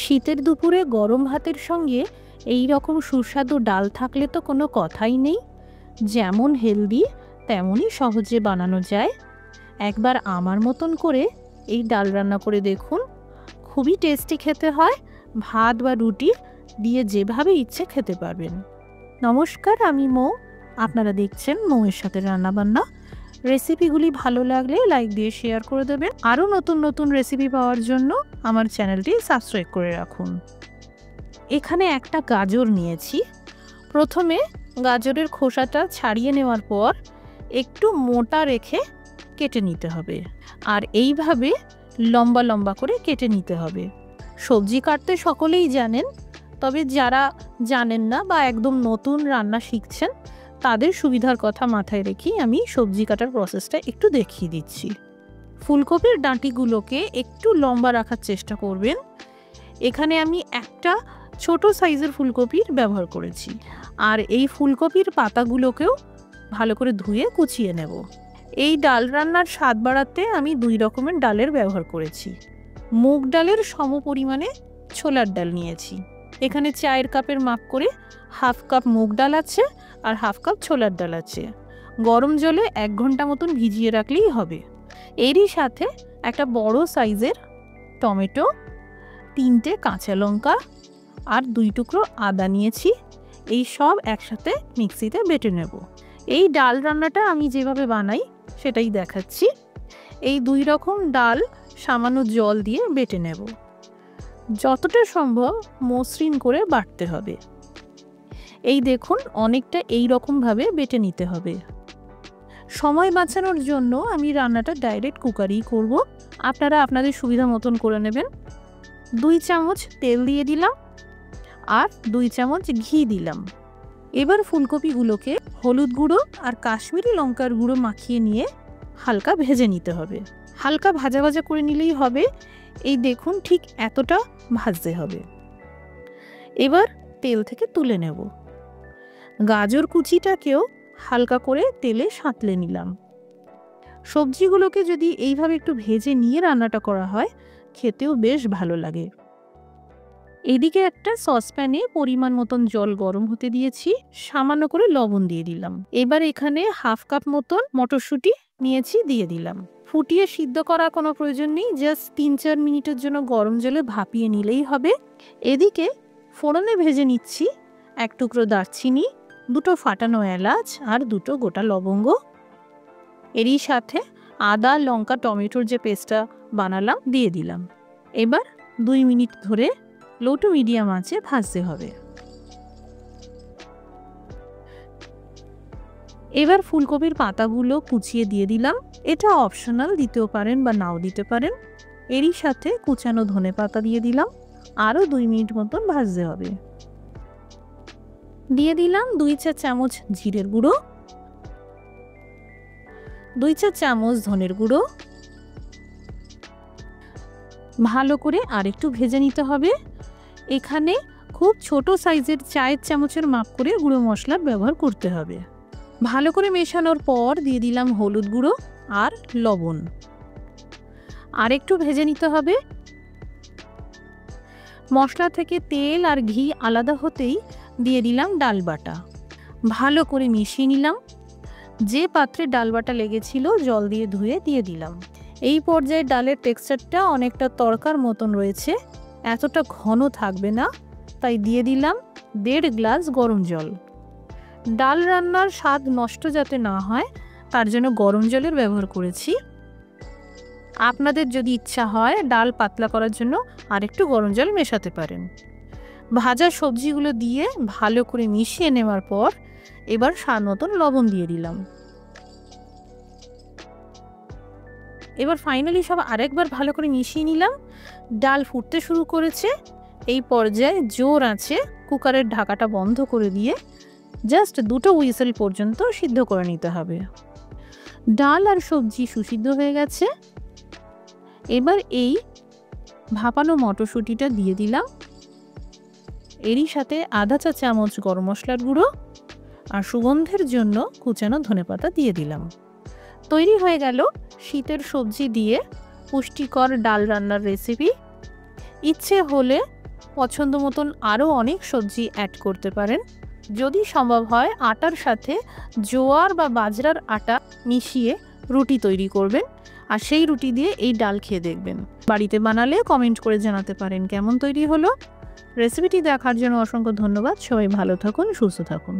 শীতের দুপুরে গরম ভাতের সঙ্গে এই রকম সুস্বাদু ডাল থাকলে তো কোনো কথাই নেই। যেমন হেলদি তেমনই সহজে বানানো যায়। একবার আমার মতন করে এই ডাল রান্না করে দেখুন, খুবই টেস্টি খেতে হয়। ভাত বা রুটি দিয়ে যেভাবে ইচ্ছে খেতে পারবেন। নমস্কার, আমি মৌ। আপনারা দেখছেন মৌয়ের সাথে রান্নাবান্না। রেসিপিগুলি ভালো লাগলে লাইক দিয়ে শেয়ার করে দেবেন। আরও নতুন নতুন রেসিপি পাওয়ার জন্য আমার চ্যানেলটি সাবস্ক্রাইব করে রাখুন। এখানে একটা গাজর নিয়েছি। প্রথমে গাজরের খোসাটা ছাড়িয়ে নেওয়ার পর একটু মোটা রেখে কেটে নিতে হবে, আর এইভাবে লম্বা লম্বা করে কেটে নিতে হবে। সবজি কাটতে সকলেই জানেন, তবে যারা জানেন না বা একদম নতুন রান্না শিখছেন তাদের সুবিধার কথা মাথায় রেখেই আমি সবজি কাটার প্রসেসটা একটু দেখিয়ে দিচ্ছি। ফুলকপির ডাঁটিগুলোকে একটু লম্বা রাখার চেষ্টা করবেন। এখানে আমি একটা ছোট সাইজের ফুলকপির ব্যবহার করেছি, আর এই ফুলকপির পাতাগুলোকেও ভালো করে ধুয়ে কুচিয়ে নেব। এই ডাল রান্নার স্বাদ বাড়াতে আমি 2 রকমের ডালের ব্যবহার করেছি। মুগ ডালের সম পরিমাণে ছোলার ডাল নিয়েছি। এখানে 4 কাপের মাপ করে হাফ কাপ মুগ ডাল আছে আর হাফ কাপ ছোলার ডাল আছে। গরম জলে 1 ঘন্টা মতন ভিজিয়ে রাখলেই হবে। এরই সাথে একটা বড় সাইজের টমেটো, 3টে কাঁচা লঙ্কা আর 2 টুকরো আদা নিয়েছি। এই সব একসাথে মিক্সিতে বেটে নেব। এই ডাল রান্নাটা আমি যেভাবে বানাই সেটাই দেখাচ্ছি। এই 2 রকম ডাল সামান্য জল দিয়ে বেটে নেব। যতটা সম্ভব মসৃণ করে বাটতে হবে। এই দেখুন, অনেকটা এই রকমভাবে বেটে নিতে হবে। সময় বাঁচানোর জন্য আমি রান্নাটা ডাইরেক্ট কুকারেই করব। আপনারা আপনাদের সুবিধা মতন করে নেবেন। 2 চামচ তেল দিয়ে দিলাম আর 2 চামচ ঘি দিলাম। এবার ফুলকপিগুলোকে হলুদ গুঁড়ো আর কাশ্মীরি লঙ্কার গুঁড়ো মাখিয়ে নিয়ে হালকা ভেজে নিতে হবে। হালকা ভাজা ভাজা করে নিলেই হবে। এই দেখুন, ঠিক এতটা ভাজতে হবে। এবার তেল থেকে তুলে নেব। গাজর কুচিটাকেও হালকা করে তেলে সাঁতলে নিলাম। সবজিগুলোকে যদি এইভাবে একটু ভেজে নিয়ে রান্নাটা করা হয়, খেতেও বেশ ভালো লাগে। এদিকে একটা সসপ্যানে পরিমাণ মতন জল গরম হতে দিয়েছি, সামান্য করে লবণ দিয়ে দিলাম। এবার এখানে হাফ কাপ মতন মটরশুঁটি নিয়েছি, দিয়ে দিলাম। ফুটিয়ে সিদ্ধ করার কোনো প্রয়োজন নেই, জাস্ট 3-4 মিনিটের জন্য গরম জলে ভাপিয়ে নিলেই হবে। এদিকে ফোড়নে ভেজে নিচ্ছি 1 টুকরো দারচিনি, 2টো ফাটানো এলাচ আর 2টো গোটা লবঙ্গ। এরই সাথে আদা, লঙ্কা, টমেটোর যে পেস্টটা বানালাম দিয়ে দিলাম। এবার 2 মিনিট ধরে লো টু মিডিয়াম আঁচে ভাজতে হবে। এবার ফুলকপির পাতাগুলো কুচিয়ে দিয়ে দিলাম। এটা অপশনাল, দিতেও পারেন বা নাও দিতে পারেন। এরই সাথে কুচানো ধনেপাতা দিয়ে দিলাম। আরও 2 মিনিট মতন ভাজতে হবে। দিয়ে দিলাম 2 চা চামচ জিরের গুঁড়ো, 2 চা চামচ ধনের গুঁড়ো। ভালো করে আরেকটু ভেজে নিতে হবে। এখানে খুব ছোট সাইজের 4 চামচের মাপ করে গুঁড়ো মশলার ব্যবহার করতে হবে। ভালো করে মেশানোর পর দিয়ে দিলাম হলুদ গুঁড়ো আর লবণ। আরেকটু ভেজে নিতে হবে। মশলা থেকে তেল আর ঘি আলাদা হতেই দিয়ে দিলাম ডাল বাটা। ভালো করে মিশিয়ে নিলাম। যে পাত্রে ডাল বাটা লেগেছিল জল দিয়ে ধুয়ে দিয়ে দিলাম। এই পর্যায়ে ডালের টেক্সচারটা অনেকটা তরকার মতন রয়েছে, এতটা ঘন থাকবে না, তাই দিয়ে দিলাম 1.5 গ্লাস গরম জল। ডাল রান্নার স্বাদ নষ্ট যাতে না হয় তার জন্য গরম জলের ব্যবহার করেছি। আপনাদের যদি ইচ্ছা হয় ডাল পাতলা করার জন্য আরেকটু গরম জল মেশাতে পারেন। ভাজা সবজিগুলো দিয়ে ভালো করে মিশিয়ে নেওয়ার পর এবার স্বাদ মতন লবণ দিয়ে দিলাম। এবার ফাইনালি সব আরেকবার ভালো করে মিশিয়ে নিলাম। ডাল ফুটতে শুরু করেছে। এই পর্যায়ে জোর আঁচে কুকারের ঢাকাটা বন্ধ করে দিয়ে জাস্ট 2টো হুইসেল পর্যন্ত সিদ্ধ করে নিতে হবে। ডাল আর সবজি সুসিদ্ধ হয়ে গেছে। এবার এই ভাপানো মটরশুঁটিটা দিয়ে দিলাম। এরই সাথে আধা চা চামচ গরম মশলার গুঁড়ো আর সুগন্ধের জন্য কুচানো ধনেপাতা দিয়ে দিলাম। তৈরি হয়ে গেল শীতের সবজি দিয়ে পুষ্টিকর ডাল রান্নার রেসিপি। ইচ্ছে হলে পছন্দ মতন আরও অনেক সবজি অ্যাড করতে পারেন। যদি সম্ভব হয় আটার সাথে জোয়ার বা বাজরার আটা মিশিয়ে রুটি তৈরি করবেন, আর সেই রুটি দিয়ে এই ডাল খেয়ে দেখবেন। বাড়িতে বানালে কমেন্ট করে জানাতে পারেন কেমন তৈরি হলো। রেসিপিটি দেখার জন্য অসংখ্য ধন্যবাদ। সবাই ভালো থাকুন, সুস্থ থাকুন।